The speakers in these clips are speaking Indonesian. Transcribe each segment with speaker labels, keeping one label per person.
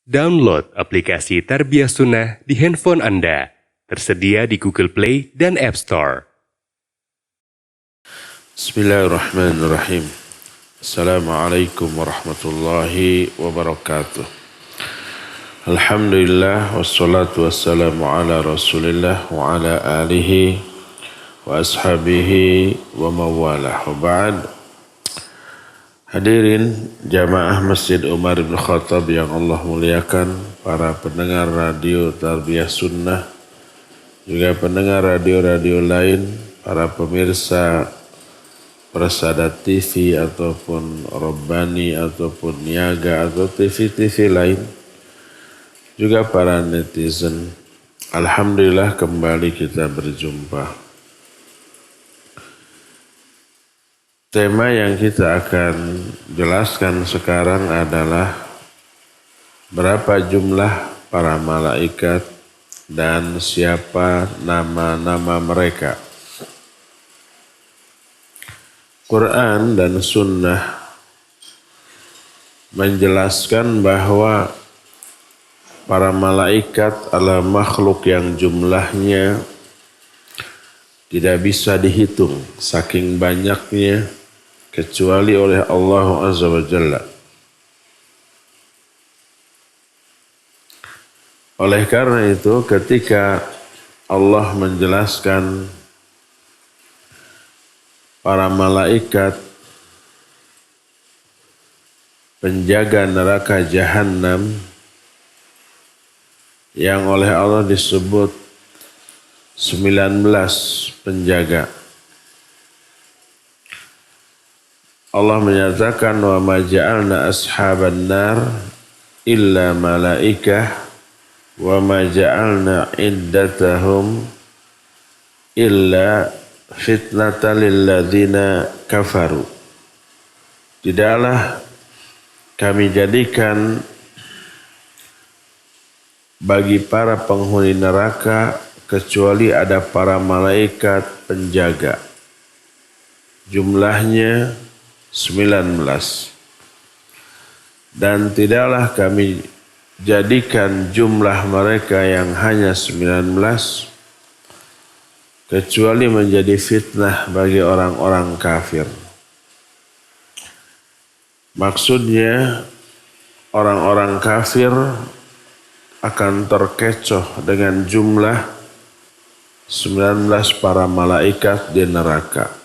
Speaker 1: Download aplikasi Tarbiyah Sunnah di handphone Anda. Tersedia di Google Play dan App Store.
Speaker 2: Bismillahirrahmanirrahim. Assalamualaikum warahmatullahi wabarakatuh. Alhamdulillah wassalatu wassalamu ala Rasulillah wa ala alihi wa ashabihi wa mawalah. Wa ba'd. Hadirin jamaah Masjid Umar bin Khattab yang Allah muliakan, para pendengar radio Tarbiyah Sunnah, juga pendengar radio-radio lain, para pemirsa Persada TV ataupun Robbani ataupun Niaga atau TV-TV lain, juga para netizen. Alhamdulillah kembali kita berjumpa. Tema yang kita akan jelaskan sekarang adalah berapa jumlah para malaikat dan siapa nama-nama mereka. Quran dan Sunnah menjelaskan bahwa para malaikat adalah makhluk yang jumlahnya tidak bisa dihitung saking banyaknya, kecuali oleh Allah Azza wa Jalla. Oleh karena itu, ketika Allah menjelaskan para malaikat penjaga neraka Jahannam yang oleh Allah disebut 19 penjaga, Allah menyatakan wa ma ja'alna ashaban nar illa malaikah wa ma ja'alna iddatahum illa fitnatan lil ladzina kafaru. Tidaklah kami jadikan bagi para penghuni neraka kecuali ada para malaikat penjaga. Jumlahnya 19. Dan tidaklah kami jadikan jumlah mereka yang hanya 19 kecuali menjadi fitnah bagi orang-orang kafir. Maksudnya orang-orang kafir akan terkecoh dengan jumlah 19 para malaikat di neraka.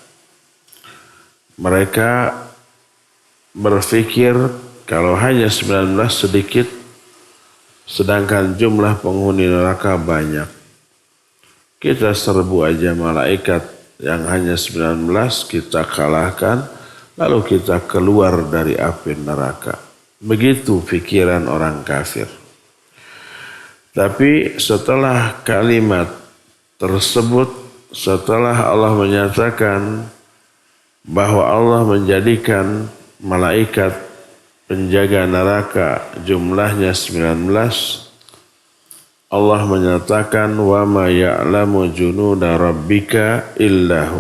Speaker 2: Mereka berpikir kalau hanya 19 sedikit, sedangkan jumlah penghuni neraka banyak. Kita serbu aja malaikat yang hanya 19, kita kalahkan, lalu kita keluar dari api neraka. Begitu pikiran orang kafir. Tapi setelah kalimat tersebut, setelah Allah menyatakan bahwa Allah menjadikan malaikat penjaga neraka jumlahnya 19, Allah menyatakan wa ma ya'lamu junuda rabbika illahu.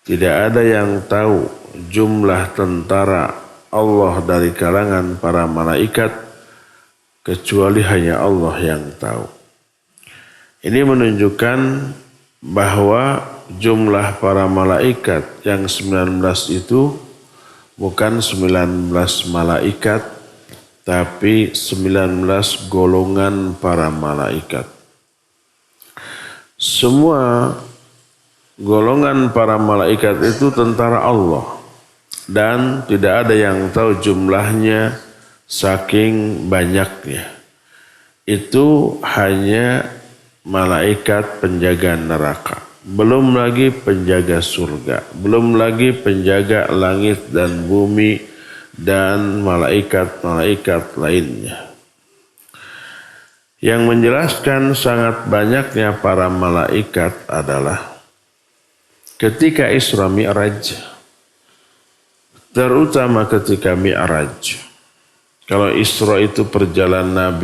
Speaker 2: Tidak ada yang tahu jumlah tentara Allah dari kalangan para malaikat kecuali hanya Allah yang tahu. Ini menunjukkan bahwa jumlah para malaikat yang 19 itu bukan 19 malaikat, tapi 19 golongan para malaikat. Semua golongan para malaikat itu tentara Allah. Dan tidak ada yang tahu jumlahnya saking banyaknya. Itu hanya malaikat penjaga neraka. Belum lagi penjaga surga, belum lagi penjaga langit dan bumi dan malaikat-malaikat lainnya. Yang menjelaskan sangat banyaknya para malaikat adalah ketika Isra Mi'raj, terutama ketika Mi'raj. Kalau Isra itu perjalanan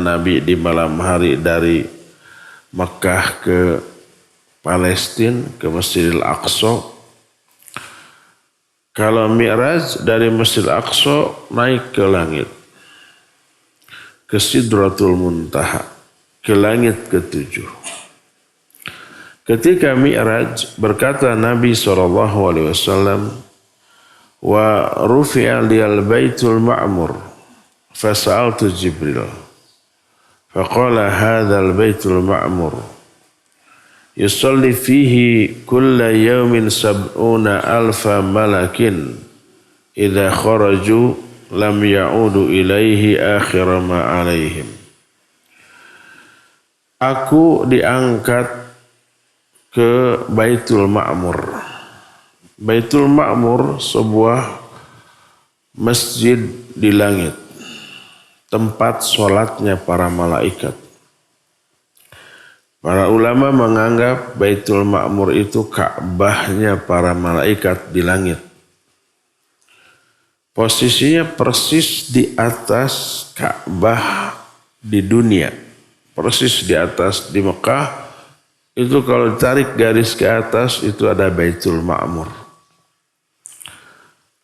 Speaker 2: Nabi di malam hari dari Mekah ke Palestina, ke Masjidil Aqsa. Kalau Mi'raj dari Masjidil Aqsa naik ke langit. ke Sidratul Muntaha, ke langit ketujuh. Ketika Mi'raj, berkata Nabi SAW, wa rufi'a liyal baitul ma'mur, fasa'altu Jibril, faqala hadzal baitul ma'mur, yusalli fihi kulla yawmin sab'una alfa malakin, idza kharaju lam ya'udu ilaihi akhira ma alaihim. Aku diangkat ke Baitul Ma'mur. Baitul Ma'mur sebuah masjid di langit, tempat sholatnya para malaikat. Para ulama menganggap Baitul Ma'mur itu Ka'bahnya para malaikat di langit. Posisinya persis di atas Ka'bah di dunia. Persis di atas di Mekah. Itu kalau ditarik garis ke atas itu ada Baitul Ma'mur.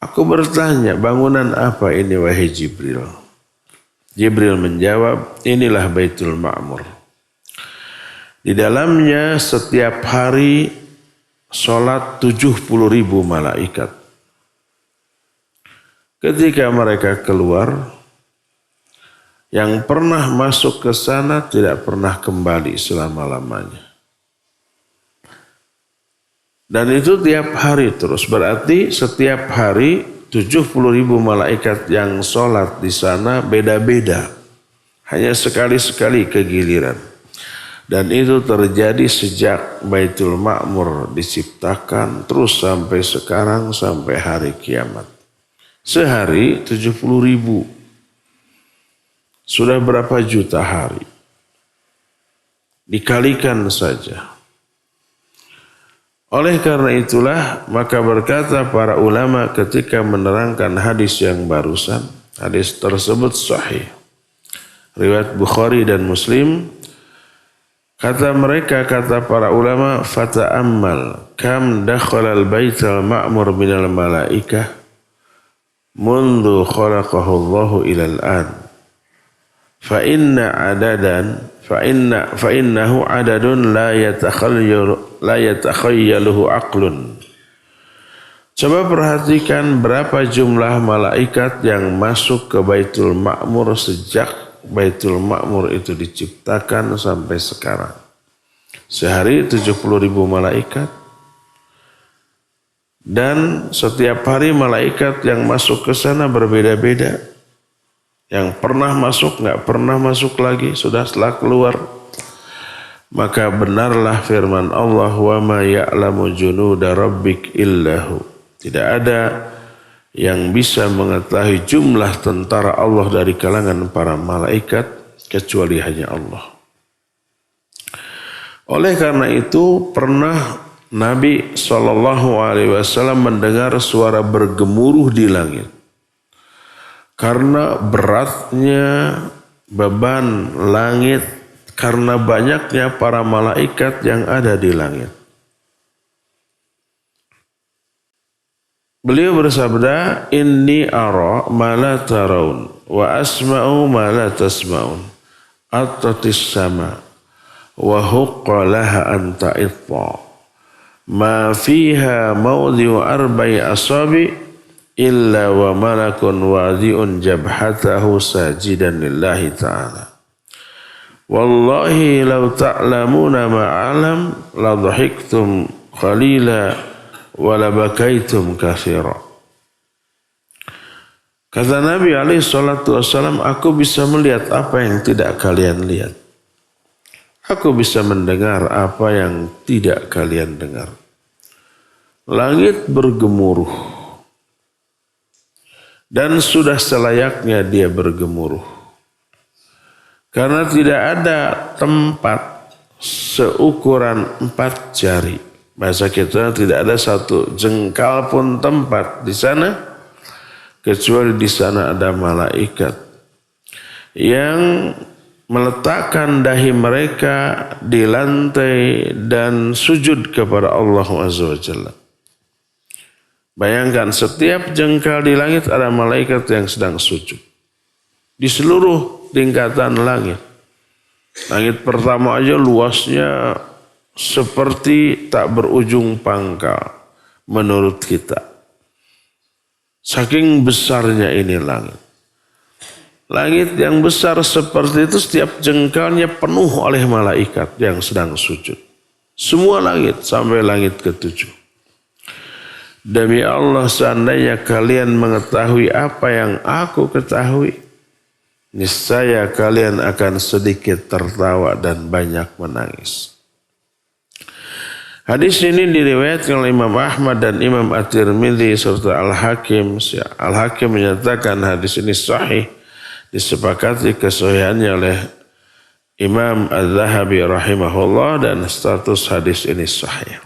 Speaker 2: Aku bertanya, bangunan apa ini wahai Jibril? Jibril menjawab, inilah Baitul Ma'mur. Di dalamnya setiap hari sholat 70.000 malaikat. Ketika mereka keluar, yang pernah masuk ke sana tidak pernah kembali selama-lamanya. Dan itu tiap hari terus. Berarti setiap hari 70.000 malaikat yang sholat di sana beda-beda. Hanya sekali-sekali kegiliran. Dan itu terjadi sejak Baitul Ma'mur diciptakan terus sampai sekarang, sampai hari kiamat. Sehari 70.000. Sudah berapa juta hari? Dikalikan saja. Oleh karena itulah maka berkata para ulama ketika menerangkan hadis yang barusan. Hadis tersebut sahih. Riwayat Bukhari dan Muslim. Kata mereka, kata para ulama, fata'ammal kam dakhalal baital ma'mur minal malaikah mundu khalaqahu Allahu ilal an. Fa innahu adadun la yatakhayyaluhu aqlun. Coba perhatikan berapa jumlah malaikat yang masuk ke Baitul Ma'mur sejak Baitul Ma'mur itu diciptakan sampai sekarang. Sehari 70.000 malaikat. Dan setiap hari malaikat yang masuk ke sana berbeda-beda. Yang pernah masuk, nggak pernah masuk lagi, sudah setelah keluar. Maka benarlah firman Allah, wa ma ya'lamu junuda rabbik illahu. Tidak ada yang bisa mengetahui jumlah tentara Allah dari kalangan para malaikat kecuali hanya Allah. Oleh karena itu pernah Nabi SAW mendengar suara bergemuruh di langit. Karena beratnya beban langit, karena banyaknya para malaikat yang ada di langit. Beliau bersabda, inni ara ma la taraun wa asma'u ma la tasma'un. Attatis sama wa huqqa laha an ta'itta. Ma fiha mawdi'u arba'i asabi illa wa malakun wadi'un jabhatahu sajidan lillahi ta'ala. Wallahi law ta'lamuna ma'alam la dhahiktum qalila wa la bakaitum katsira. Kata Nabi SAW, aku bisa melihat apa yang tidak kalian lihat. Aku bisa mendengar apa yang tidak kalian dengar. Langit bergemuruh. Dan sudah selayaknya dia bergemuruh. Karena tidak ada tempat seukuran 4 jari. Bahasa kita tidak ada satu jengkal pun tempat di sana. Kecuali di sana ada malaikat. Yang meletakkan dahi mereka di lantai dan sujud kepada Allah Azza wa Jalla. Bayangkan setiap jengkal di langit ada malaikat yang sedang sujud. Di seluruh tingkatan langit. Langit pertama aja luasnya seperti tak berujung pangkal menurut kita. Saking besarnya ini langit. Langit yang besar seperti itu setiap jengkalnya penuh oleh malaikat yang sedang sujud. Semua langit sampai langit ketujuh. Demi Allah, seandainya kalian mengetahui apa yang aku ketahui, niscaya kalian akan sedikit tertawa dan banyak menangis. Hadis ini diriwayatkan oleh Imam Ahmad dan Imam At-Tirmidzi serta Al-Hakim. Al-Hakim menyatakan hadis ini sahih, disepakati kesahihannya oleh Imam Az-Zahabi rahimahullah dan status hadis ini sahih.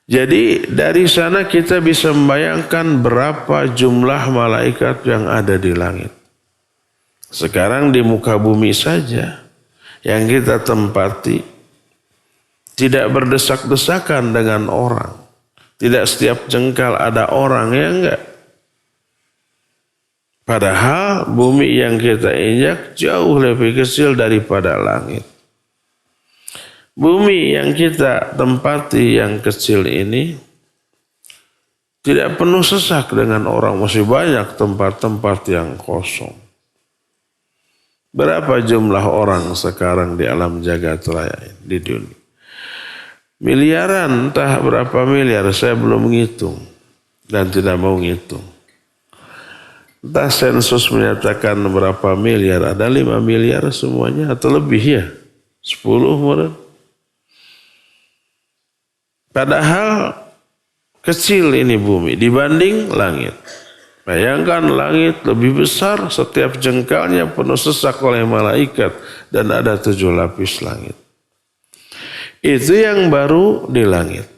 Speaker 2: Jadi dari sana kita bisa membayangkan berapa jumlah malaikat yang ada di langit. Sekarang di muka bumi saja yang kita tempati tidak berdesak-desakan dengan orang. Tidak setiap jengkal ada orang, ya enggak. Padahal bumi yang kita injak jauh lebih kecil daripada langit. Bumi yang kita tempati yang kecil ini tidak penuh sesak dengan orang. Masih banyak tempat-tempat yang kosong. Berapa jumlah orang sekarang di alam jagat raya di dunia? Miliaran, entah berapa miliar, saya belum menghitung dan tidak mau ngitung. Entah sensus menyatakan berapa miliar, ada 5 miliar semuanya atau lebih ya, 10 mungkin. Padahal kecil ini bumi dibanding langit. Bayangkan langit lebih besar, setiap jengkalnya penuh sesak oleh malaikat dan ada 7 lapis langit. Itu yang baru di langit.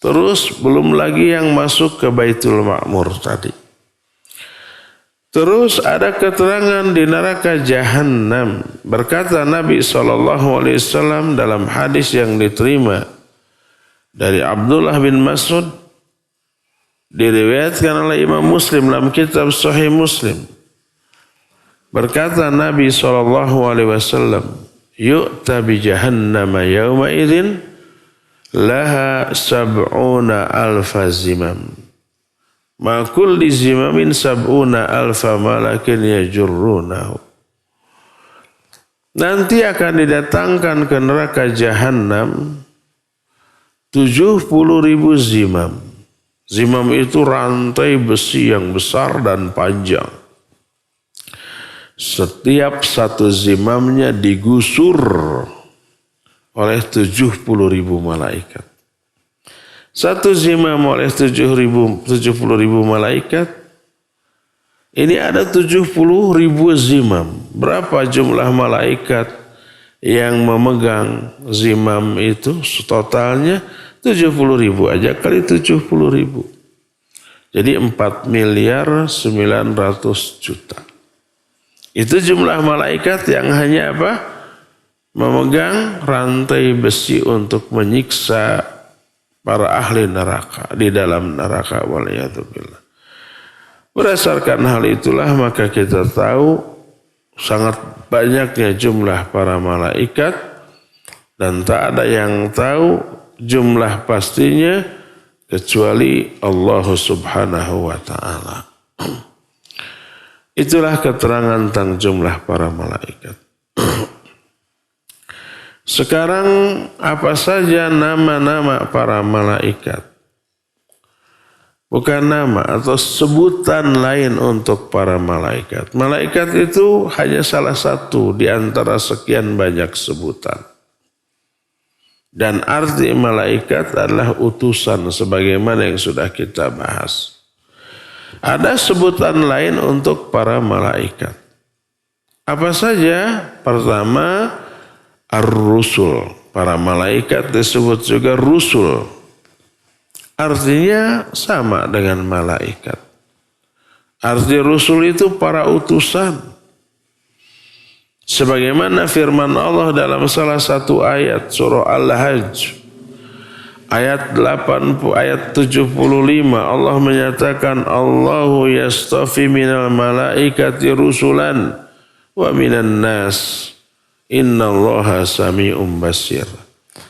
Speaker 2: Terus belum lagi yang masuk ke Baitul Ma'mur tadi. Terus ada keterangan di neraka Jahannam. Berkata Nabi SAW dalam hadis yang diterima dari Abdullah bin Mas'ud, diriwayatkan oleh Imam Muslim dalam kitab Sahih Muslim. Berkata Nabi SAW, yu'ta bi jahannama yawma idzin laha 70 alfa zimam. Ma kulli zimamin 70 alfa malakin yajurrunahu. Nanti akan didatangkan ke neraka Jahannam 70.000 zimam. Zimam itu rantai besi yang besar dan panjang. Setiap satu zimamnya digusur oleh 70.000 malaikat. Satu zimam oleh 70.000 malaikat. Ini ada 70.000 zimam. Berapa jumlah malaikat yang memegang zimam itu? Totalnya 70.000 aja kali 70.000. Jadi 4.900.000.000. Itu jumlah malaikat yang hanya apa? Memegang rantai besi untuk menyiksa para ahli neraka di dalam neraka. Waliyadzubillah. Berdasarkan hal itulah maka kita tahu sangat banyaknya jumlah para malaikat dan tak ada yang tahu jumlah pastinya kecuali Allah Subhanahu wa ta'ala. Itulah keterangan tentang jumlah para malaikat. Sekarang apa saja nama-nama para malaikat? Bukan nama atau sebutan lain untuk para malaikat. Malaikat itu hanya salah satu di antara sekian banyak sebutan. Dan arti malaikat adalah utusan sebagaimana yang sudah kita bahas. Ada sebutan lain untuk para malaikat. Apa saja? Pertama, ar-rusul. Para malaikat disebut juga rusul. Artinya sama dengan malaikat. Arti rusul itu para utusan. Sebagaimana firman Allah dalam salah satu ayat surah Al-Hajj. Ayat 75 Allah menyatakan Allahu yastafi minal malaikati rusulan wa minan nas innallaha sami'un basir.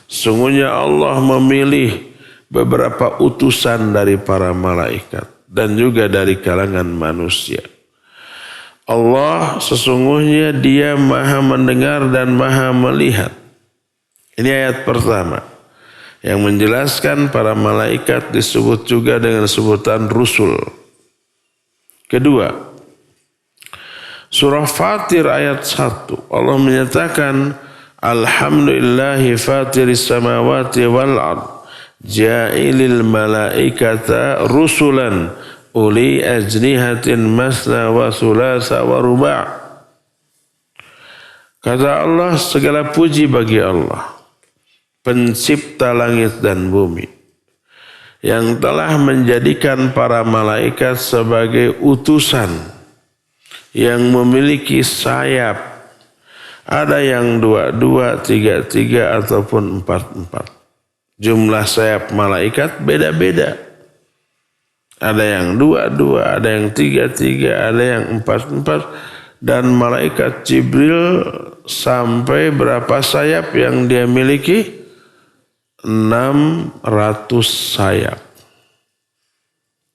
Speaker 2: Sungguhnya Allah memilih beberapa utusan dari para malaikat dan juga dari kalangan manusia. Allah sesungguhnya dia maha mendengar dan maha melihat. Ini ayat pertama yang menjelaskan para malaikat disebut juga dengan sebutan rusul. Kedua, surah Fatir ayat 1 Allah menyatakan alhamdulillahi fatiris samawati wal ard ja'ilil malaikata rusulan uli ajnihatin masna wa thulatha wa ruba'. Kata Allah, segala puji bagi Allah, pencipta langit dan bumi, yang telah menjadikan para malaikat sebagai utusan yang memiliki sayap. Ada yang 2, 3, ataupun 4. Jumlah sayap malaikat beda-beda. Ada yang 2, ada yang 3, ada yang 4. Dan malaikat Jibril sampai berapa sayap yang dia miliki? 600 sayap.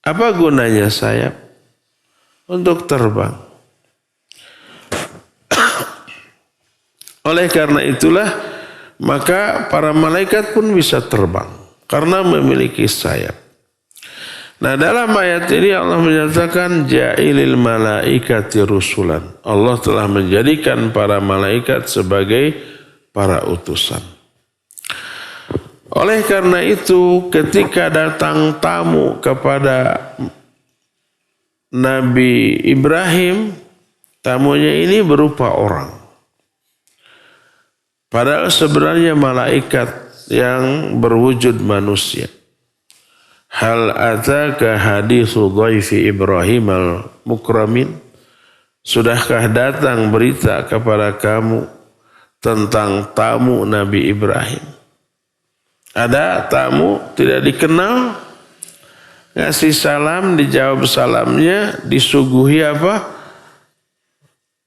Speaker 2: Apa gunanya sayap? Untuk terbang. Oleh karena itulah maka para malaikat pun bisa terbang karena memiliki sayap. Nah, dalam ayat ini Allah menyatakan ja'ilil malaikati rusulan. Allah telah menjadikan para malaikat sebagai para utusan. Oleh karena itu ketika datang tamu kepada Nabi Ibrahim, tamunya ini berupa orang. Padahal sebenarnya malaikat yang berwujud manusia. Hal ataka hadithu dhaifi Ibrahim al-mukramin. Sudahkah datang berita kepada kamu tentang tamu Nabi Ibrahim? Ada tamu tidak dikenal, ngasih salam, dijawab salamnya, disuguhi apa?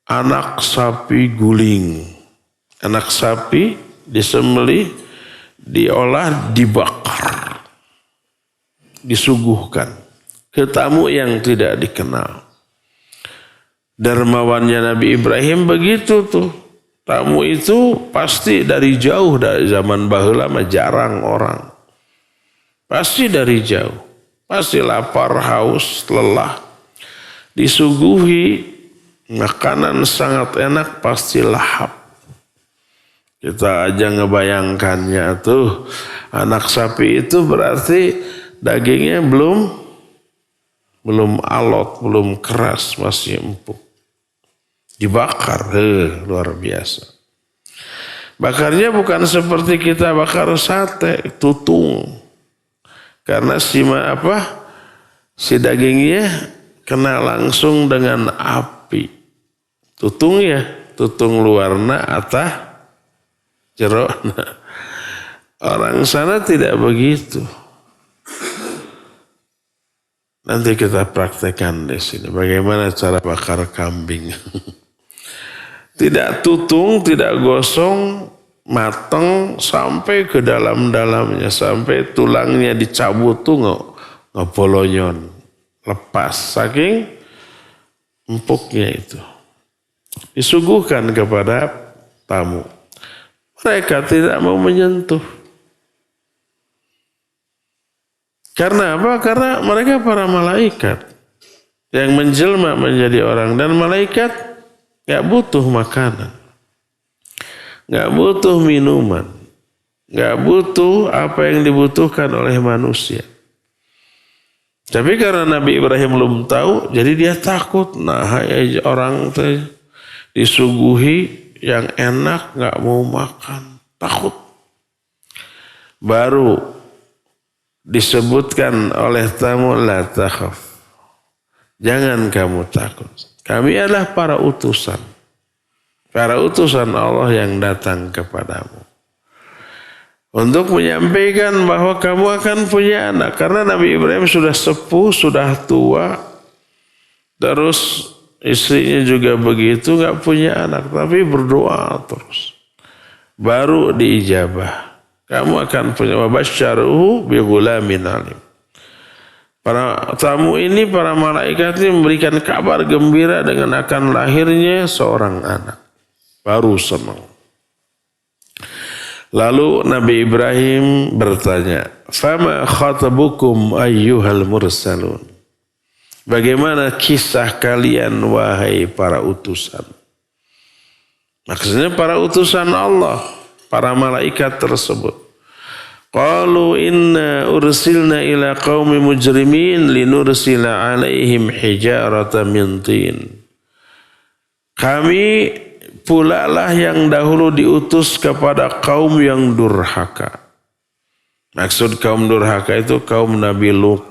Speaker 2: Anak sapi guling. Anak sapi disembelih, diolah, dibakar, disuguhkan ke tamu yang tidak dikenal. Dermawannya Nabi Ibrahim begitu tuh. Tamu itu pasti dari jauh, dari zaman baheula mah jarang orang. Pasti dari jauh. Pasti lapar, haus, lelah. Disuguhi makanan sangat enak, pasti lahap. Kita aja ngebayangkannya tuh. Anak sapi itu berarti dagingnya belum alot, belum keras, masih empuk. Dibakar, luar biasa. Bakarnya bukan seperti kita bakar sate, tutung. Karena si dagingnya kena langsung dengan api. Tutung ya, tutung luarna atah jerona. Orang sana tidak begitu. Nanti kita praktekkan di sini bagaimana cara bakar kambing. Tidak tutung, tidak gosong, mateng sampai ke dalam-dalamnya, sampai tulangnya dicabut tuh nggak bolonyon, lepas saking empuknya itu. Disuguhkan kepada tamu. Mereka tidak mau menyentuh. Karena apa? Karena mereka para malaikat yang menjelma menjadi orang, dan malaikat gak butuh makanan, gak butuh minuman, gak butuh apa yang dibutuhkan oleh manusia. Tapi karena Nabi Ibrahim belum tahu, jadi dia takut. Nah, orang tuh disuguhi yang enak gak mau makan, takut. Baru disebutkan oleh tamu, la takhaf, jangan kamu takut. Kami adalah para utusan. Para utusan Allah yang datang kepadamu. untuk menyampaikan bahwa kamu akan punya anak. Karena Nabi Ibrahim sudah sepuh, sudah tua, terus istrinya juga begitu, gak punya anak, tapi berdoa terus. Baru diijabah. Kamu akan punya, wa basyaruhu bi ghulamin alim. Para tamu ini, para malaikat ini memberikan kabar gembira dengan akan lahirnya seorang anak. Baru senang. Lalu Nabi Ibrahim bertanya, "Fama khatabukum ayyuhal mursalun?" Bagaimana kisah kalian wahai para utusan? Maksudnya para utusan Allah, para malaikat tersebut. Qalu inna ursilna ila qaumi mujrimin linursila alaihim hijaratan min tin. Kami pula lah yang dahulu diutus kepada kaum yang durhaka. Maksud kaum durhaka itu kaum Nabi Lut.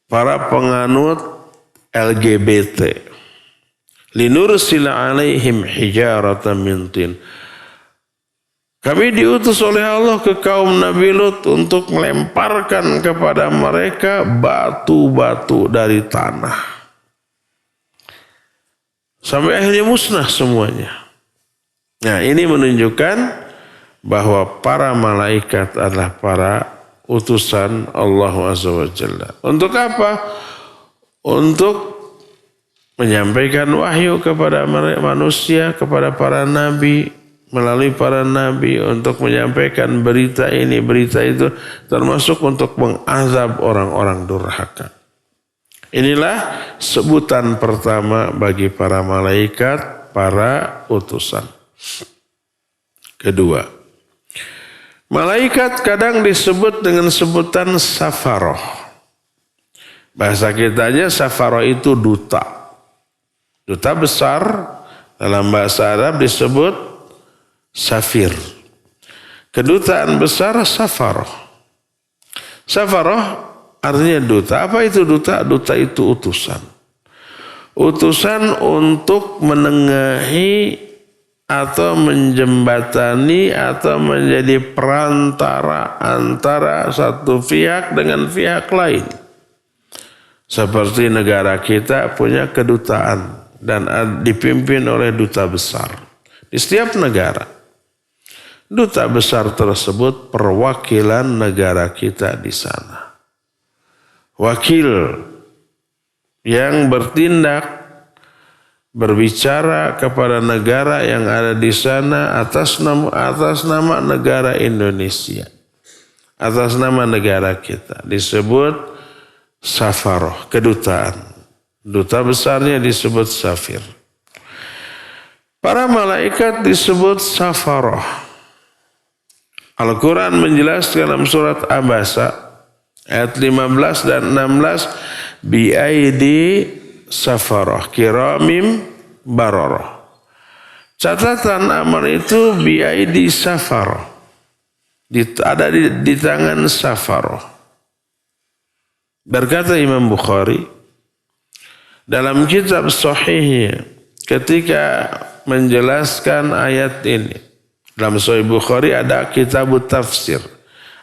Speaker 2: Para penganut LGBT. Linursila alaihim hijaratan min tin. Kami diutus oleh Allah ke kaum Nabi Lut untuk melemparkan kepada mereka batu-batu dari tanah. Sampai akhirnya musnah semuanya. Nah, ini menunjukkan bahwa para malaikat adalah para utusan Allah Azza wa Jalla. Untuk apa? Untuk menyampaikan wahyu kepada manusia, kepada para nabi, melalui para nabi, untuk menyampaikan berita ini, berita itu, termasuk untuk mengazab orang-orang durhaka. Inilah sebutan pertama bagi para malaikat, para utusan. Kedua, malaikat kadang disebut dengan sebutan safaroh. Bahasa kitanya safaroh itu duta. Duta besar, dalam bahasa Arab disebut safir. Kedutaan besar safaroh. Safaroh artinya duta. Apa itu duta? Duta itu utusan. Utusan untuk menengahi atau menjembatani atau menjadi perantara antara satu pihak dengan pihak lain. Seperti negara kita punya kedutaan dan dipimpin oleh duta besar. Di setiap negara, duta besar tersebut perwakilan negara kita di sana. Wakil yang bertindak, berbicara kepada negara yang ada di sana atas nama negara Indonesia, atas nama negara kita, disebut safaroh, kedutaan. Duta besarnya disebut safir. Para malaikat disebut safaroh. Al-Quran menjelaskan dalam surat Abasa ayat 15 dan 16, bi'aidi safaroh kiramim baroroh. Catatan amal itu bi'aidi safaroh. Ada di tangan safaroh. Berkata Imam Bukhari dalam kitab sahihnya ketika menjelaskan ayat ini. Dalam Sahih Bukhari ada kitab tafsir.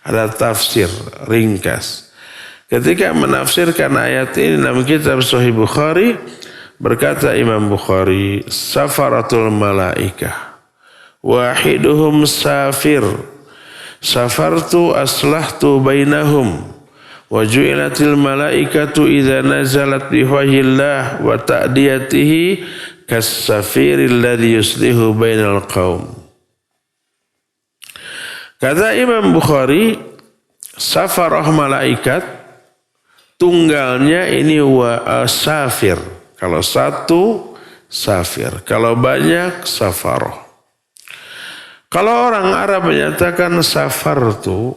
Speaker 2: Ada tafsir ringkas. Ketika menafsirkan ayat ini dalam kitab Sahih Bukhari, berkata Imam Bukhari, safaratul malaikah wahiduhum safir safartu aslahtu bainahum wa ju'ilatil malaikatu idza nazalat biwahillah wa ta'diyatihi kas-safiril ladzi yuslihu bainal qaum. Kata Imam Bukhari, safarah malaikat tunggalnya ini safir. Kalau satu safir, kalau banyak safarah. Kalau orang Arab menyatakan safartu,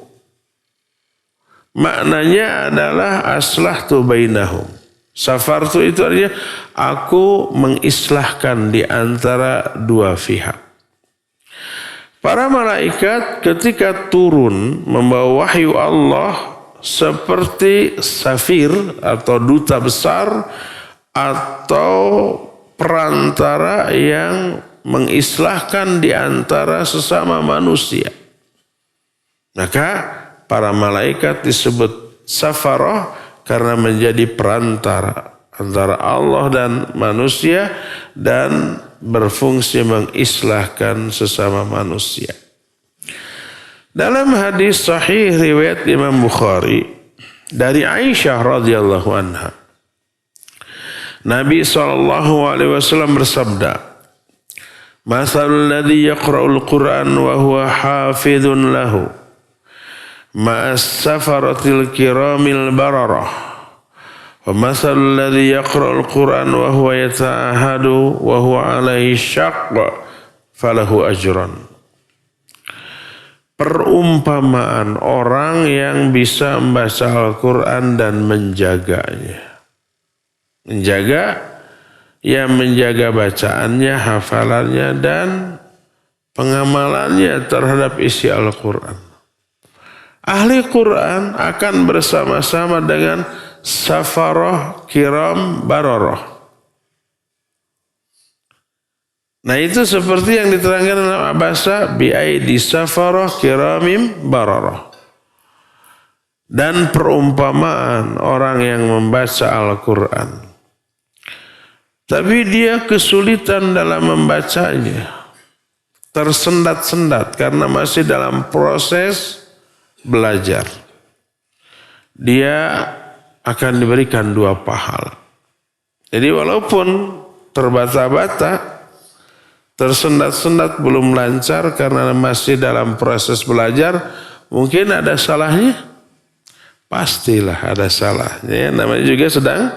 Speaker 2: maknanya adalah aslahtu bainahum. Safartu itu artinya aku mengislahkan di antara dua pihak. Para malaikat ketika turun membawa wahyu Allah seperti safir atau duta besar atau perantara yang mengislahkan di antara sesama manusia. Maka para malaikat disebut safarah karena menjadi perantara antara Allah dan manusia dan berfungsi mengislahkan sesama manusia. Dalam hadis sahih riwayat Imam Bukhari dari Aisyah radhiyallahu anha, Nabi SAW bersabda, "Mathalul ladzi yaqra'ul Qur'an wa huwa hafidhun lahu ma'as safaratil kiramil bararah wa mathalul ladzi yaqra'ul Qur'an wa huwa yata'ahadu wa huwa 'alaihi syaqq falahu ajran." Perumpamaan orang yang bisa membaca Al-Quran dan menjaganya. Menjaga bacaannya, hafalannya, dan pengamalannya terhadap isi Al-Quran. Ahli Quran akan bersama-sama dengan safarah kiram bararah. Nah itu seperti yang diterangkan dalam bahasa bi'aidi safarah kiramim bararah. Dan perumpamaan orang yang membaca Al-Quran, tapi dia kesulitan dalam membacanya, tersendat-sendat karena masih dalam proses belajar, dia akan diberikan 2 pahala. Jadi walaupun terbata-bata, tersendat-sendat, belum lancar karena masih dalam proses belajar, mungkin ada salahnya? Pastilah ada salahnya, namanya juga sedang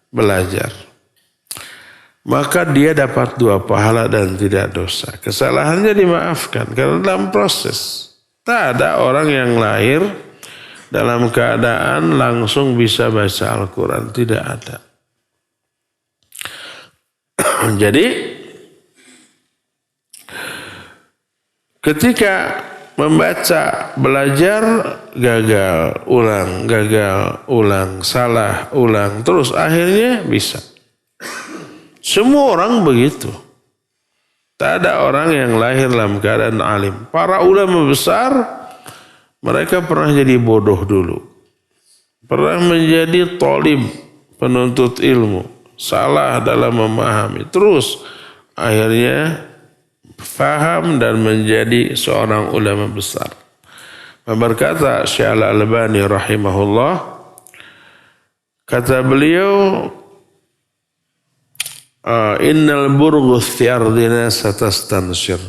Speaker 2: belajar. Maka dia dapat 2 pahala dan tidak dosa. Kesalahannya dimaafkan karena dalam proses. Tak ada orang yang lahir dalam keadaan langsung bisa baca Al-Quran. Tidak ada. Jadi ketika membaca, belajar, gagal, ulang, salah, ulang. Terus akhirnya bisa. Semua orang begitu. Tak ada orang yang lahir dalam keadaan alim. Para ulama besar, mereka pernah jadi bodoh dulu. Pernah menjadi talib, penuntut ilmu. Salah dalam memahami. Terus akhirnya faham dan menjadi seorang ulama besar. Berkata Syekh Al-Albani rahimahullah, kata beliau, innal burghus fi ardina satastansir.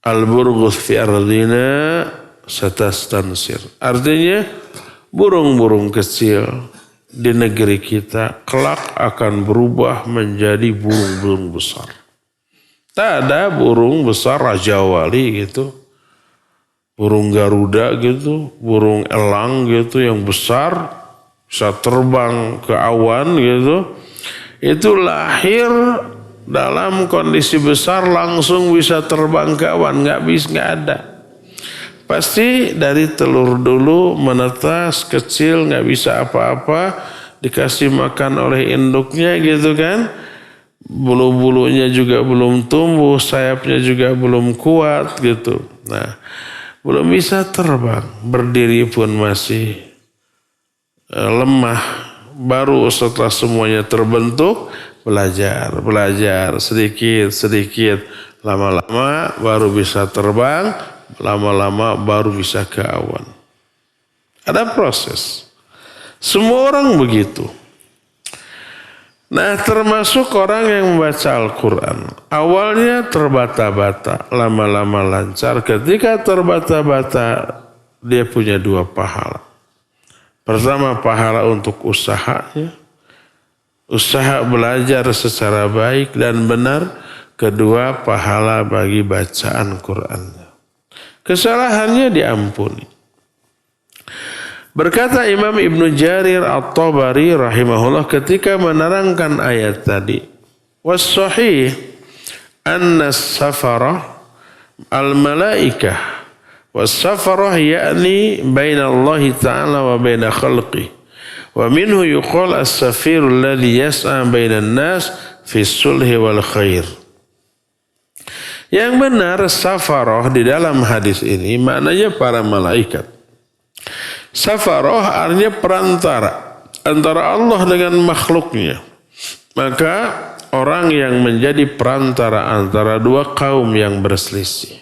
Speaker 2: Al-burghus fi ardina satastansir. Artinya burung-burung kecil di negeri kita kelak akan berubah menjadi burung-burung besar. Tak ada burung besar Raja Wali gitu, burung Garuda gitu, burung elang gitu yang besar bisa terbang ke awan gitu. Itu lahir dalam kondisi besar langsung bisa terbang ke awan, nggak ada. Pasti dari telur dulu menetas kecil, nggak bisa apa-apa, dikasih makan oleh induknya gitu kan. Bulu-bulunya juga belum tumbuh, sayapnya juga belum kuat gitu. Nah, belum bisa terbang, berdiri pun masih lemah. Baru setelah semuanya terbentuk, belajar sedikit, lama-lama baru bisa terbang, lama-lama baru bisa ke awan. Ada proses. Semua orang begitu. Nah, termasuk orang yang membaca Al-Quran. Awalnya terbata-bata, lama-lama lancar. Ketika terbata-bata, dia punya 2 pahala. Pertama, pahala untuk usahanya. Usaha belajar secara baik dan benar. Kedua, pahala bagi bacaan Qurannya. Kesalahannya diampuni. Berkata Imam Ibnu Jarir At-Tabari rahimahullah ketika menerangkan ayat tadi, was-sahih anna as-safara al-malaikah was-safarah ya'ni baina Allah ta'ala wa baina khalqih wa minhu yuqal as-safiru alladhi yas'a baina an-nas fi sulhi wal khair. Yang benar safaroh di dalam hadis ini maknanya para malaikat. Safaroh artinya perantara antara Allah dengan makhluknya. Maka orang yang menjadi perantara antara dua kaum yang berselisih.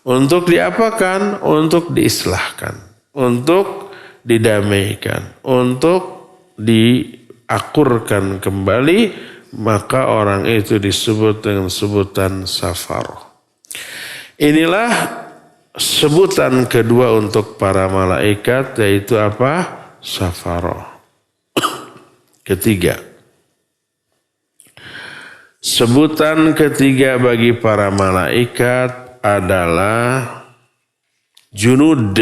Speaker 2: Untuk diapakan? Untuk diislahkan. Untuk didamaikan. Untuk diakurkan kembali. Maka orang itu disebut dengan sebutan safaroh. Inilah sebutan kedua untuk para malaikat, yaitu apa? Safaroh. Ketiga. Sebutan ketiga bagi para malaikat adalah junud.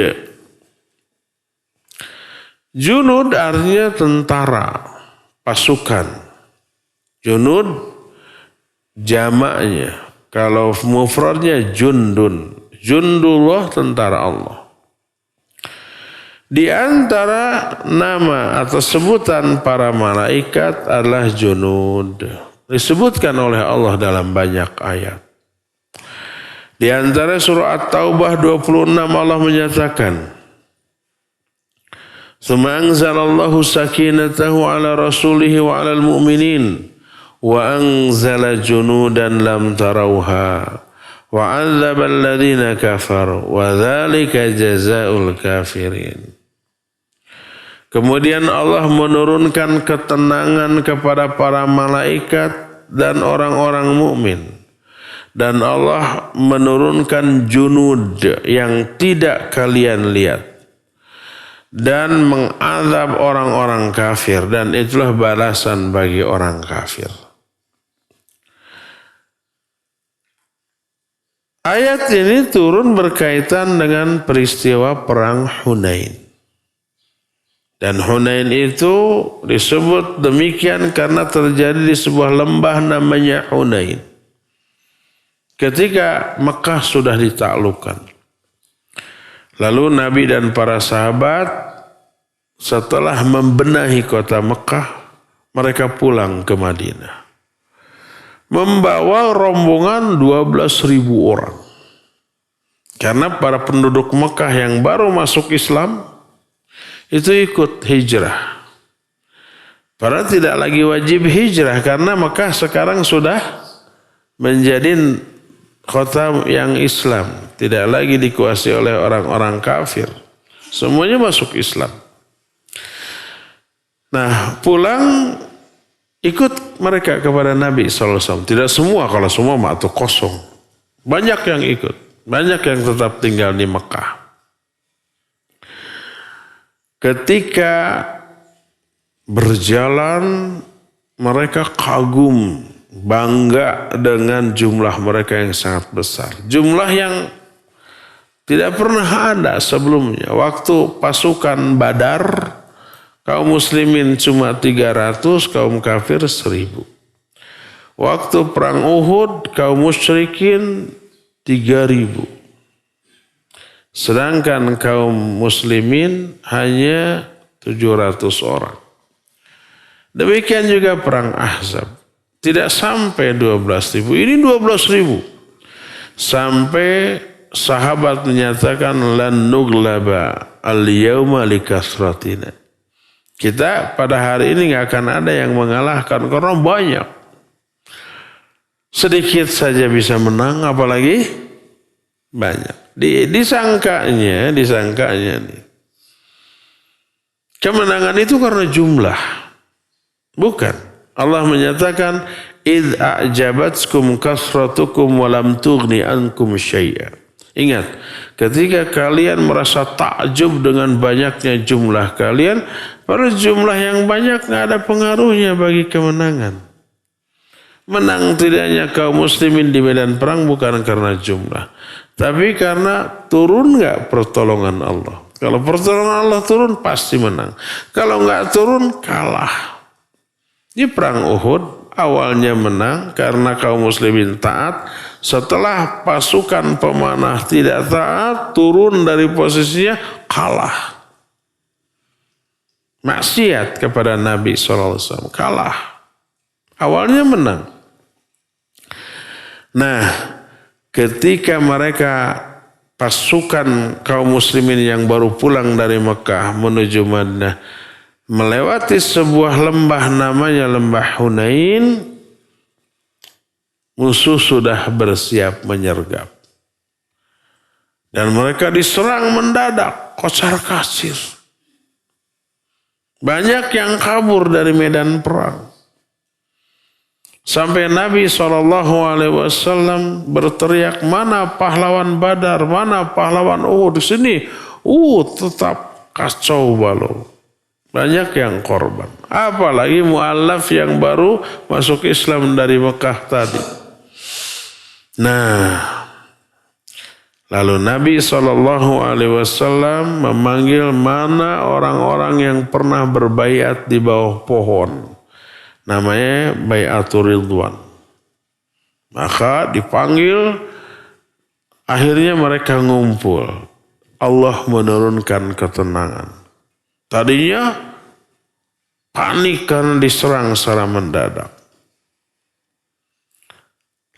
Speaker 2: Junud artinya tentara, pasukan. Junud jamaknya. Kalau mufradnya jundun. Jundullah tentara Allah. Di antara nama atau sebutan para malaikat adalah junud. Disebutkan oleh Allah dalam banyak ayat. Di antara surah At-Taubah 26 Allah menyatakan, "Tsumma anzalallahu sakinatahu ala rasulihi wa 'alal mu'minin wa anzala junudan lam tarawha wa 'adzabal ladzina kafaru wa dzalika jazaa'ul kafirin." Kemudian Allah menurunkan ketenangan kepada para malaikat dan orang-orang mukmin. Dan Allah menurunkan junud yang tidak kalian lihat. Dan mengazab orang-orang kafir. Dan itulah balasan bagi orang kafir. Ayat ini turun berkaitan dengan peristiwa perang Hunain. Dan Hunain itu disebut demikian karena terjadi di sebuah lembah namanya Hunain. Ketika Mekah sudah ditaklukkan. Lalu Nabi dan para sahabat setelah membenahi kota Mekah, mereka pulang ke Madinah. Membawa rombongan 12.000 orang. Karena para penduduk Mekah yang baru masuk Islam itu ikut hijrah. Padahal tidak lagi wajib hijrah karena Mekah sekarang sudah menjadi kota yang Islam. Tidak lagi dikuasai oleh orang-orang kafir. Semuanya masuk Islam. Nah, pulang ikut mereka kepada Nabi SAW. Tidak semua, kalau semua mah itu kosong. Banyak yang ikut. Banyak yang tetap tinggal di Mekah. Ketika berjalan, mereka kagum, bangga dengan jumlah mereka yang sangat besar. Jumlah yang tidak pernah ada sebelumnya. Waktu pasukan Badar, kaum muslimin cuma 300, kaum kafir 1000. Waktu perang Uhud, kaum musyrikin 3000. Sedangkan kaum muslimin hanya 700 orang. Demikian juga perang Ahzab. Tidak sampai 12.000. Ini 12.000. Sampai sahabat menyatakan lan nuglaba al-yawma likasratina. Kita pada hari ini nggak akan ada yang mengalahkan karena banyak. Sedikit saja bisa menang, apalagi banyak. Disangkanya nih. Kemenangan itu karena jumlah. Bukan. Allah menyatakan id a'jabatkum kasratukum wa lam tughni ankum syai'a. Ingat, ketika kalian merasa takjub dengan banyaknya jumlah kalian, pada jumlah yang banyak nggak ada pengaruhnya bagi kemenangan. Menang tidaknya kaum muslimin di medan perang bukan karena jumlah, tapi karena turun nggak pertolongan Allah. Kalau pertolongan Allah turun pasti menang. Kalau nggak turun kalah. Di perang Uhud awalnya menang karena kaum muslimin taat. Setelah pasukan pemanah tidak taat, turun dari posisinya, kalah. Maksiat kepada Nabi SAW, kalah. Awalnya menang. Nah, ketika mereka pasukan kaum muslimin yang baru pulang dari Mekah menuju Madinah melewati sebuah lembah namanya lembah Hunain, musuh sudah bersiap menyergap. Dan mereka diserang mendadak, kocar-kacir. Banyak yang kabur dari medan perang. Sampai Nabi SAW berteriak, mana pahlawan Badar, mana pahlawan Uhud. Di sini, tetap kacau balau. Banyak yang korban. Apalagi mu'allaf yang baru masuk Islam dari Mekah tadi. Nah, lalu Nabi SAW memanggil mana orang-orang yang pernah berbaiat di bawah pohon. Namanya Baiatur Ridwan. Maka dipanggil, akhirnya mereka ngumpul. Allah menurunkan ketenangan. Tadinya panik karena diserang secara mendadak.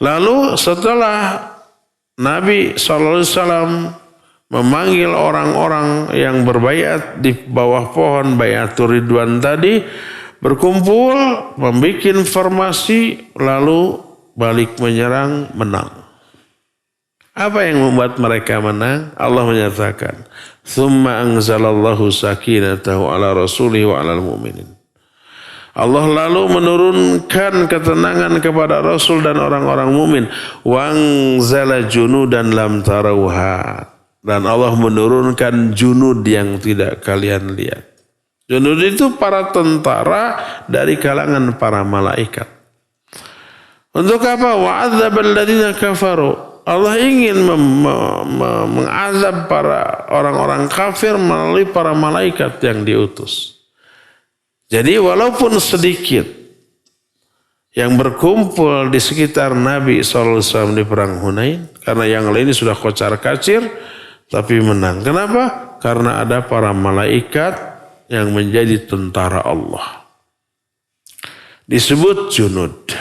Speaker 2: Lalu setelah Nabi SAW memanggil orang-orang yang berbaiat di bawah pohon Baiatur Ridwan tadi, berkumpul, membuat formasi, lalu balik menyerang, menang. Apa yang membuat mereka menang? Allah menyatakan, "Tsumma anzalallahu sakinatahu ala rasulihi wa alal mu'minin." Allah lalu menurunkan ketenangan kepada Rasul dan orang-orang mukmin. Wangzala junudan lam tarauha. Dan Allah menurunkan junud yang tidak kalian lihat. Junud itu para tentara dari kalangan para malaikat. Untuk apa? Wa'adzabal ladzina kafaru. Allah ingin mengazab para orang-orang kafir melalui para malaikat yang diutus. Jadi walaupun sedikit yang berkumpul di sekitar Nabi SAW di perang Hunain, karena yang lain sudah kocar-kacir, tapi menang. Kenapa? Karena ada para malaikat yang menjadi tentara Allah. Disebut junud.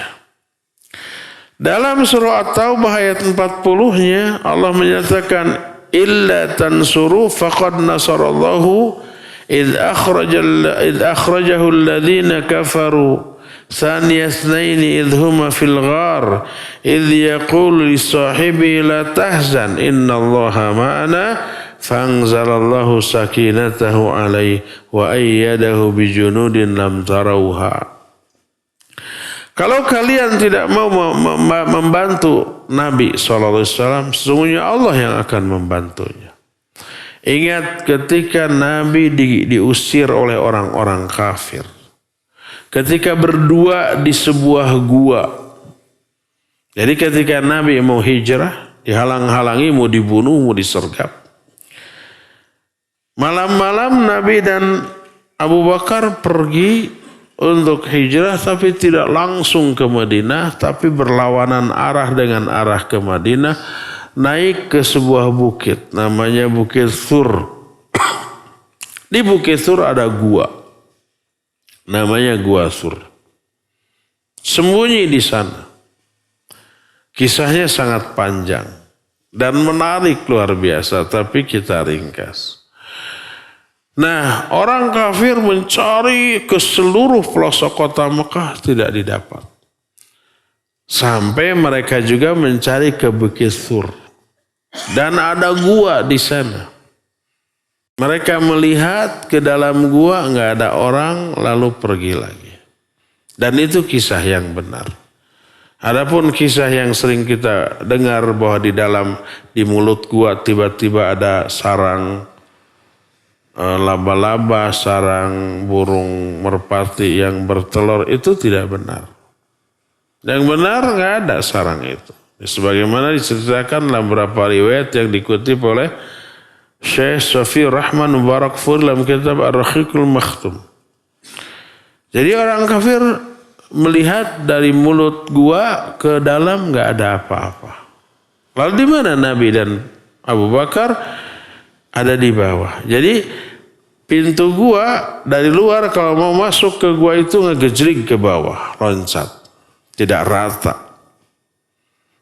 Speaker 2: Dalam surah At-Taubah ayat 40-nya Allah menyatakan, illa tansuru faqad nasarallahu إذ أخرجه الذين كفروا ثاني اثنين إذ هما في الغار إذ يقول لصاحبه لا تحزن إن الله معنا فأنزل الله سكينته عليه وأيده بجنود لم تروها. Kalau kalian tidak mau membantu Nabi SAW, sesungguhnya Allah yang akan membantunya. Ingat ketika Nabi diusir oleh orang-orang kafir. Ketika berdua di sebuah gua. Jadi ketika Nabi mau hijrah, dihalang-halangi, mau dibunuh, mau disergap. Malam-malam Nabi dan Abu Bakar pergi untuk hijrah, tapi tidak langsung ke Madinah, tapi berlawanan arah dengan arah ke Madinah. Naik ke sebuah bukit, namanya Bukit Thur. Di Bukit Thur ada gua, namanya Gua Thur. Sembunyi di sana. Kisahnya sangat panjang dan menarik luar biasa, tapi kita ringkas. Nah, orang kafir mencari ke seluruh pelosok kota Mekah, tidak didapat. Sampai mereka juga mencari ke Bukit Thur. Dan ada gua di sana. Mereka melihat ke dalam gua, enggak ada orang, lalu pergi lagi. Dan itu kisah yang benar. Adapun kisah yang sering kita dengar bahwa di mulut gua tiba-tiba ada sarang laba-laba, sarang burung merpati yang bertelur, itu tidak benar. Yang benar enggak ada sarang itu. Sebagaimana diceritakan dalam beberapa riwayat yang dikutip oleh Syekh Safi Rahman Mubarakfur dalam kitab Ar-Rahiqul Makhtum. Jadi orang kafir melihat dari mulut gua ke dalam enggak ada apa-apa. Lalu di mana Nabi dan Abu Bakar? Ada di bawah. Jadi pintu gua dari luar kalau mau masuk ke gua itu ngegejrik ke bawah, loncat. Tidak rata.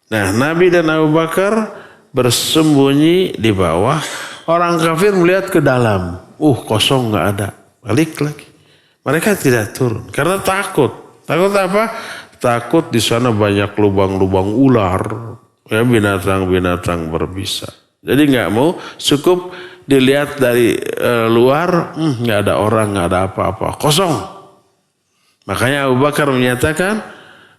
Speaker 2: Nah, Nabi dan Abu Bakar bersembunyi di bawah. Orang kafir melihat ke dalam. Kosong, nggak ada. Balik lagi. Mereka tidak turun karena takut. Takut apa? Takut di sana banyak lubang-lubang ular, ya, binatang-binatang berbisa. Jadi nggak mau, cukup dilihat dari luar, nggak ada orang, nggak ada apa-apa, kosong. Makanya Abu Bakar menyatakan,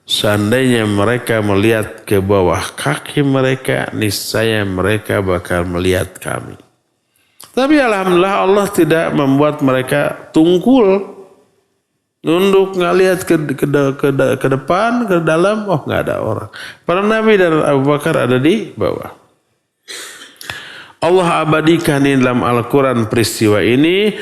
Speaker 2: seandainya mereka melihat ke bawah kaki mereka, niscaya mereka bakal melihat kami. Tapi alhamdulillah Allah tidak membuat mereka tungkul, nunduk, nggak lihat ke depan, ke dalam, nggak ada orang. Para Nabi dan Abu Bakar ada di bawah. Allah abadikan di dalam Al-Quran peristiwa ini.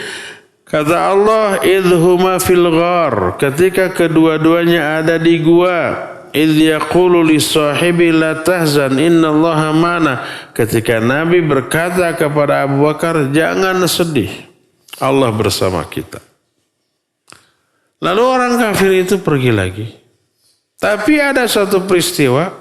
Speaker 2: Kata Allah, idhuma fil ghar, ketika kedua-duanya ada di gua. Idh yaqulu li sahibi la tahzan innallaha ma'ana, ketika Nabi berkata kepada Abu Bakar, jangan sedih, Allah bersama kita. Lalu orang kafir itu pergi lagi. Tapi ada satu peristiwa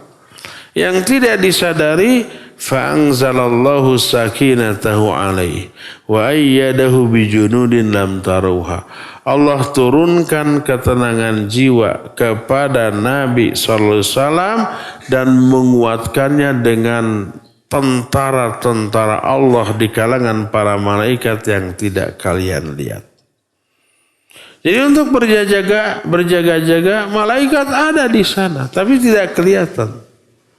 Speaker 2: yang tidak disadari, fa'anzalallahu sakinatahu alaihi wa ayyadahu bijunudin lam taruha. Allah turunkan ketenangan jiwa kepada Nabi SAW dan menguatkannya dengan tentara-tentara Allah di kalangan para malaikat yang tidak kalian lihat. Jadi untuk berjaga-jaga, malaikat ada di sana, tapi tidak kelihatan.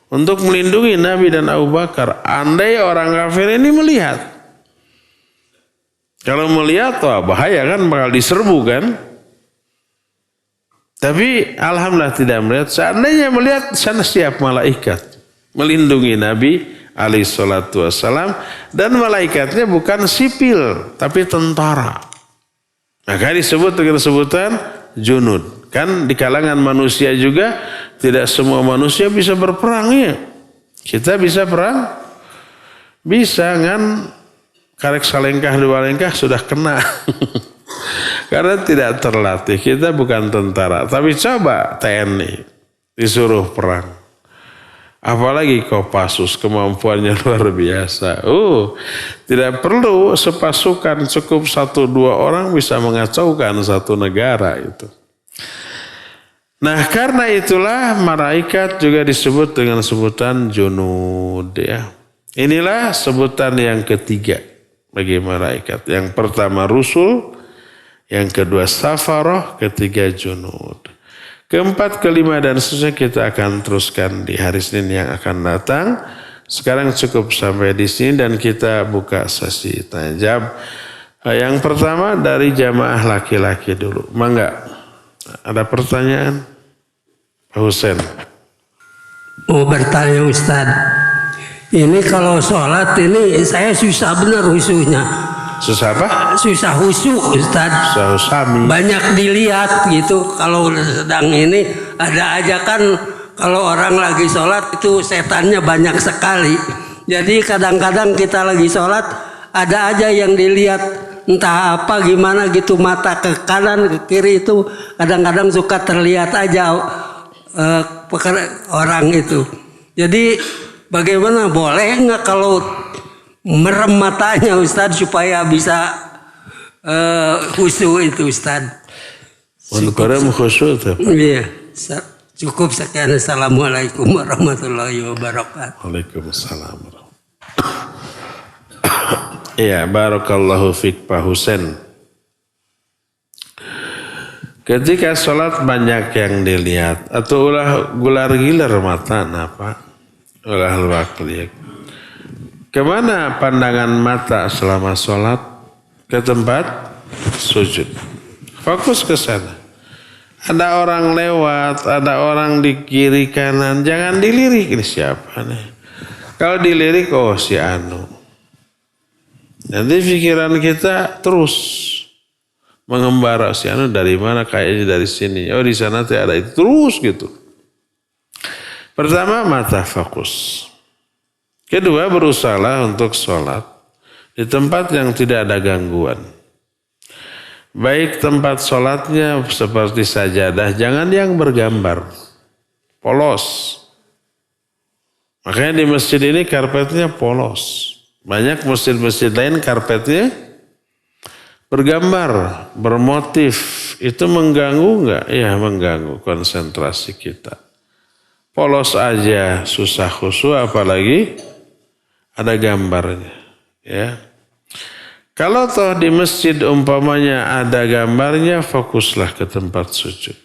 Speaker 2: Untuk melindungi Nabi dan Abu Bakar. Andai orang kafir ini melihat. Kalau melihat, bahaya kan, bakal diserbu kan. Tapi alhamdulillah tidak melihat. Seandainya melihat, sana siap malaikat melindungi Nabi alaihissalam. Dan malaikatnya bukan sipil, tapi tentara. Maka disebut dengan sebutan junud. Kan di kalangan manusia juga tidak semua manusia bisa berperang ya. Kita bisa perang? Bisa kan, karek salengkah dua lengkah sudah kena. Karena tidak terlatih. Kita bukan tentara. Tapi coba TNI disuruh perang. Apalagi Kopassus, kemampuannya luar biasa. Tidak perlu sepasukan, cukup 1-2 orang bisa mengacaukan satu negara itu. Nah, karena itulah malaikat juga disebut dengan sebutan junud ya. Inilah sebutan yang ketiga bagi malaikat. Yang pertama rusul, yang kedua safaroh, ketiga junud. Keempat, kelima, dan seterusnya kita akan teruskan di hari Senin yang akan datang. Sekarang cukup sampai di sini dan kita buka sesi tanya jawab. Yang pertama dari jamaah laki-laki dulu. Mangga, ada pertanyaan? Pak Husen.
Speaker 3: Mau bertanya Ustaz. Ini kalau sholat ini saya susah benar husunya.
Speaker 2: Susah apa?
Speaker 3: Susah husu Ustaz.
Speaker 2: Susah husami.
Speaker 3: Banyak dilihat gitu. Kalau sedang ini ada aja kan, kalau orang lagi sholat itu setannya banyak sekali. Jadi kadang-kadang kita lagi sholat ada aja yang dilihat, entah apa gimana gitu, mata ke kanan ke kiri itu kadang-kadang suka terlihat aja orang itu. Jadi bagaimana, boleh nggak kalau merem matanya Ustaz supaya bisa khusyuk itu Ustaz?
Speaker 2: Merem khusyuk tuh.
Speaker 3: Iya, cukup sekian. Assalamualaikum warahmatullahi wabarakatuh.
Speaker 2: Waalaikumsalam. Iya, barakallahu fiik Pak Husen. Ketika sholat banyak yang dilihat atau ulah gular-gilar mata, apa? Ulah luak-liak. Kemana pandangan mata selama sholat? Ke tempat sujud. Fokus ke sana. Ada orang lewat, ada orang di kiri kanan, jangan dilirik, ini siapa nih? Kalau dilirik, si anu. Nanti pikiran kita terus mengembara, si anu dari mana, kayaknya dari sini. Di sana tuh ada itu, terus gitu. Pertama, mata fokus. Kedua, berusaha untuk sholat di tempat yang tidak ada gangguan. Baik tempat sholatnya seperti sajadah, jangan yang bergambar, polos. Makanya di masjid ini karpetnya polos. Banyak masjid-masjid lain karpetnya bergambar, bermotif. Itu mengganggu enggak? Ya mengganggu konsentrasi kita. Polos aja susah khusyuk, apalagi ada gambarnya. Ya. Kalau toh di masjid umpamanya ada gambarnya, fokuslah ke tempat sujud.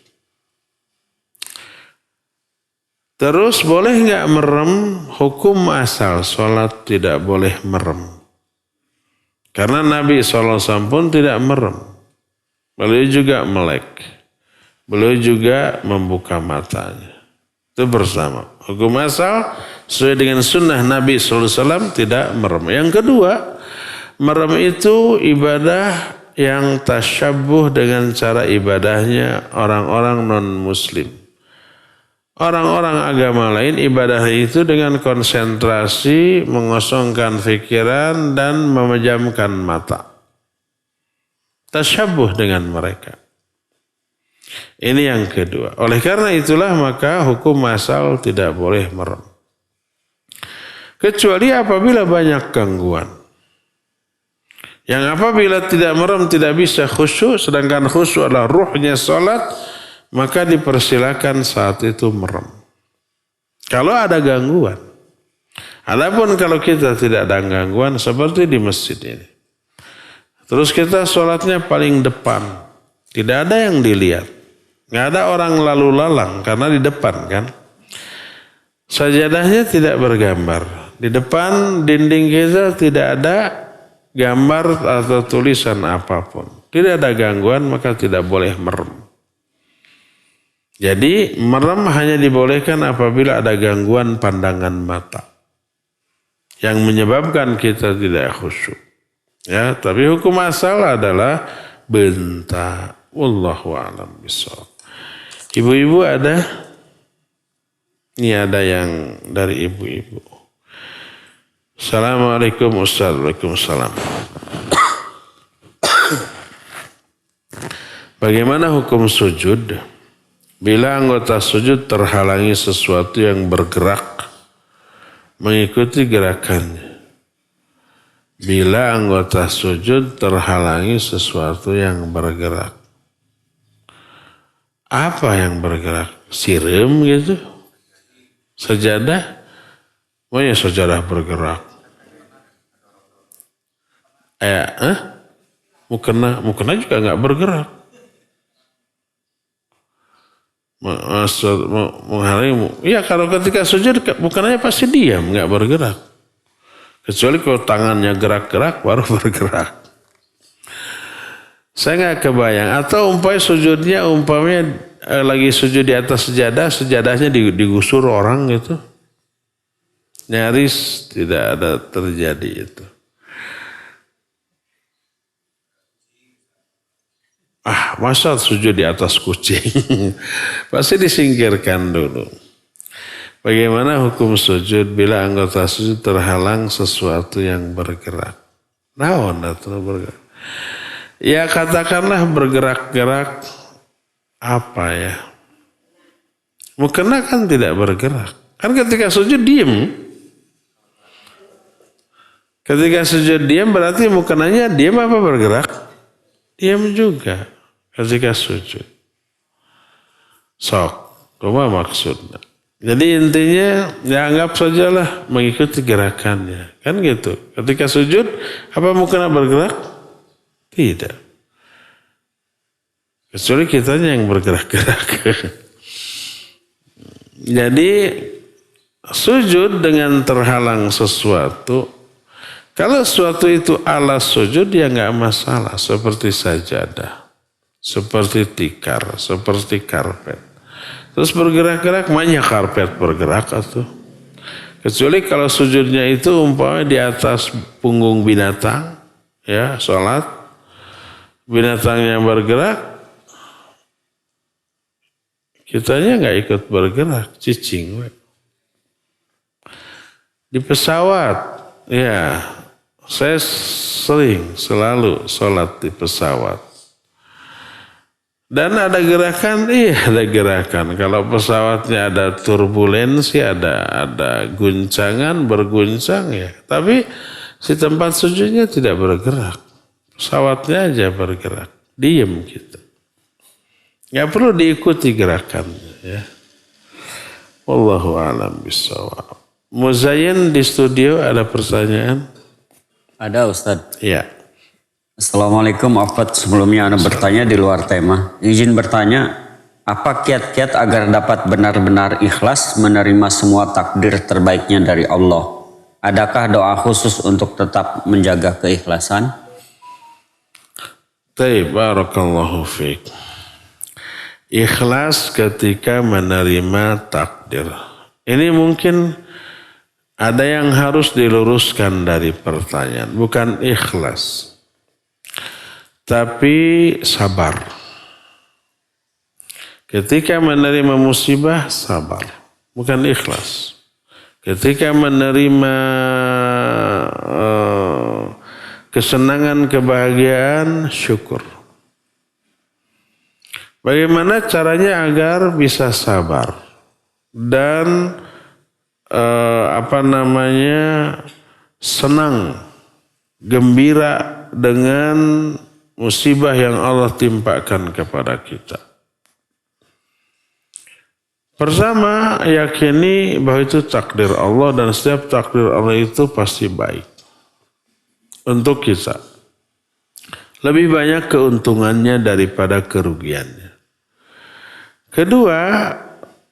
Speaker 2: Terus boleh nggak merem? Hukum asal sholat tidak boleh merem. Karena Nabi SAW pun tidak merem. Beliau juga melek. Beliau juga membuka matanya. Itu bersama. Hukum asal sesuai dengan sunnah Nabi SAW tidak merem. Yang kedua, merem itu ibadah yang tasyabuh dengan cara ibadahnya orang-orang non-muslim. Orang-orang agama lain ibadah itu dengan konsentrasi, mengosongkan pikiran dan memejamkan mata. Tasyabuh dengan mereka. Ini yang kedua. Oleh karena itulah maka hukum asal tidak boleh merem. Kecuali apabila banyak gangguan. Yang apabila tidak merem tidak bisa khusyuk, sedangkan khusyuk adalah ruhnya salat, maka dipersilakan saat itu merem. Kalau ada gangguan. Adapun kalau kita tidak ada gangguan seperti di masjid ini. Terus kita sholatnya paling depan. Tidak ada yang dilihat. Nggak ada orang lalu lalang karena di depan kan. Sajadahnya tidak bergambar. Di depan dinding kita tidak ada gambar atau tulisan apapun. Tidak ada gangguan maka tidak boleh merem. Jadi merem hanya dibolehkan apabila ada gangguan pandangan mata yang menyebabkan kita tidak khusyuk. Ya, tapi hukum asal adalah bentak. Wallahu a'lam bishawab. Ibu-ibu ada? Ini ada yang dari ibu-ibu. Assalamualaikum Ustaz. Waalaikumsalam. Bagaimana hukum sujud bila anggota sujud terhalangi sesuatu yang bergerak mengikuti gerakannya? Bila anggota sujud terhalangi sesuatu yang bergerak. Apa yang bergerak? Sirim gitu? Sajadah? Oh ya sajadah bergerak. Mukena juga nggak bergerak. Menghalangi. Iya kalau ketika sujud bukannya pasti diam, nggak bergerak. Kecuali kalau tangannya gerak-gerak baru bergerak. Saya nggak kebayang. Atau umpamanya lagi sujud di atas sejadah, sejadahnya digusur orang gitu. Nyaris tidak ada terjadi itu. Masa sujud di atas kucing? Pasti disingkirkan dulu. Bagaimana hukum sujud bila anggota sujud terhalang sesuatu yang bergerak? Naon atau bergerak? Ya katakanlah bergerak-gerak apa ya? Mukena kan tidak bergerak. Kan ketika sujud diam. Ketika sujud diam berarti mukenanya diam apa bergerak? Diam juga ketika sujud. Sok, apa maksudnya? Jadi intinya ya anggap sajalah mengikuti gerakannya. Kan gitu. Ketika sujud, apa mukena bergerak? Tidak. Kecuali kitanya yang bergerak-gerak. Jadi sujud dengan terhalang sesuatu. Kalau sesuatu itu alas sujud ya nggak masalah. Seperti sajadah. Seperti tikar. Seperti karpet. Terus bergerak-gerak, banyak karpet bergerak atau. Kecuali kalau sujudnya itu umpamanya di atas punggung binatang. Ya, sholat. Binatang yang bergerak. Kitanya nggak ikut bergerak. Cicing. Di pesawat. Ya, saya selalu sholat di pesawat. Dan ada gerakan, iya ada gerakan. Kalau pesawatnya ada turbulensi, ada guncangan, berguncang ya. Tapi si tempat sujudnya tidak bergerak. Pesawatnya aja bergerak. Diam kita. Nggak perlu diikuti gerakannya ya. Wallahu a'lam bishawab. Muzayyin di studio ada pertanyaan?
Speaker 4: Ada Ustadz.
Speaker 2: Iya.
Speaker 4: Assalamualaikum Afat. Sebelumnya Anda bertanya di luar tema. Izin bertanya, apa kiat-kiat agar dapat benar-benar ikhlas menerima semua takdir terbaiknya dari Allah? Adakah doa khusus untuk tetap menjaga keikhlasan?
Speaker 2: Baik, barakallahu fiik. Ikhlas ketika menerima takdir. Ini mungkin ada yang harus diluruskan dari pertanyaan. Bukan ikhlas. Tapi sabar. Ketika menerima musibah, sabar. Bukan ikhlas. Ketika menerima kesenangan, kebahagiaan, syukur. Bagaimana caranya agar bisa sabar dan senang, gembira dengan musibah yang Allah timpakan kepada kita. Pertama, yakini bahwa itu takdir Allah dan setiap takdir Allah itu pasti baik untuk kita. Lebih banyak keuntungannya daripada kerugiannya. Kedua,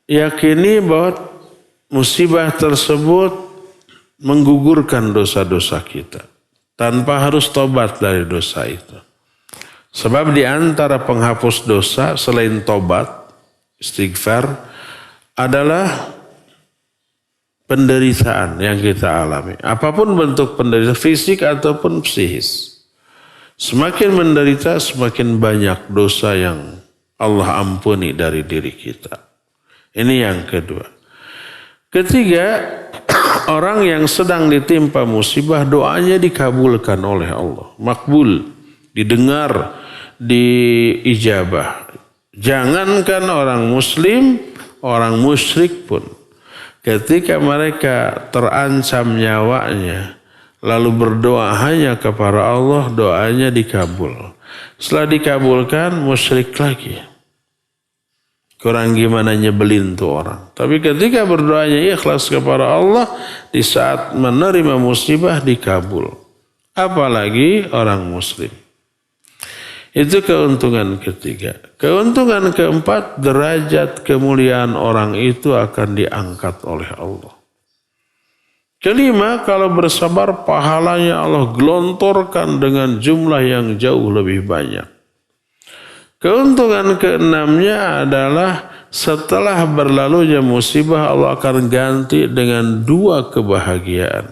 Speaker 2: yakini bahwa musibah tersebut menggugurkan dosa-dosa kita tanpa harus tobat dari dosa itu. Sebab di antara penghapus dosa selain tobat, istighfar, adalah penderitaan yang kita alami. Apapun bentuk penderitaan, fisik ataupun psikis. Semakin menderita, semakin banyak dosa yang Allah ampuni dari diri kita. Ini yang kedua. Ketiga, orang yang sedang ditimpa musibah, doanya dikabulkan oleh Allah. Makbul, didengar, diijabah. Jangankan orang muslim, orang musyrik pun. Ketika mereka terancam nyawanya, lalu berdoa hanya kepada Allah, doanya dikabul. Setelah dikabulkan, musyrik lagi. Kurang gimana nyebelin tuh orang. Tapi ketika berdoanya ikhlas kepada Allah, di saat menerima musibah dikabul. Apalagi orang muslim. Itu keuntungan ketiga. Keuntungan keempat, derajat kemuliaan orang itu akan diangkat oleh Allah. Kelima, kalau bersabar pahalanya Allah gelontorkan dengan jumlah yang jauh lebih banyak. Keuntungan keenamnya adalah setelah berlalunya musibah Allah akan ganti dengan dua kebahagiaan.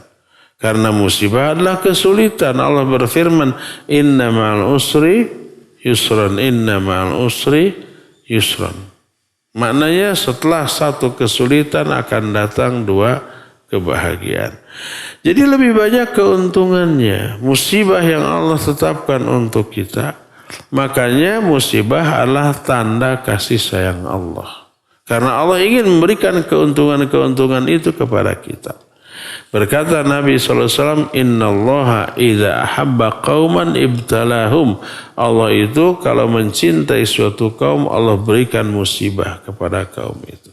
Speaker 2: Karena musibah adalah kesulitan. Allah berfirman, inna ma'al usri yusran, inna ma'al usri yusran. Maknanya setelah satu kesulitan akan datang dua kebahagiaan. Jadi lebih banyak keuntungannya. Musibah yang Allah tetapkan untuk kita. Makanya musibah adalah tanda kasih sayang Allah. Karena Allah ingin memberikan keuntungan-keuntungan itu kepada kita. Berkata Nabi SAW, Inna allaha idha ahabba qawman ibtalahum. Allah itu kalau mencintai suatu kaum, Allah berikan musibah kepada kaum itu.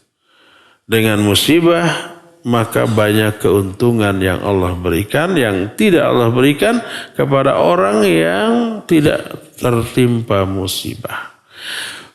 Speaker 2: Dengan musibah, maka banyak keuntungan yang Allah berikan, yang tidak Allah berikan kepada orang yang tidak tertimpa musibah.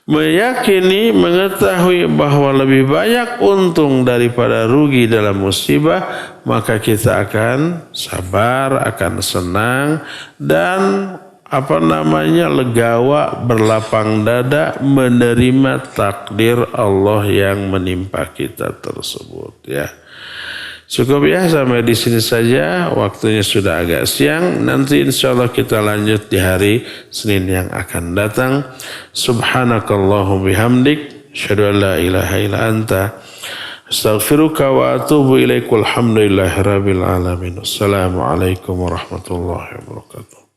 Speaker 2: Meyakini, mengetahui bahwa lebih banyak untung daripada rugi dalam musibah, maka kita akan sabar, akan senang, dan legawa, berlapang dada menerima takdir Allah yang menimpa kita tersebut ya. Cukup ya sampai di sini saja, waktunya sudah agak siang. Nanti insya Allah kita lanjut di hari Senin yang akan datang. Subhanakallahumma bihamdik, asyhadu an la ilaha illa anta, astaghfiruka wa atubu ilaik. Walhamdulillahirabbil alamin. Assalamualaikum warahmatullahi wabarakatuh.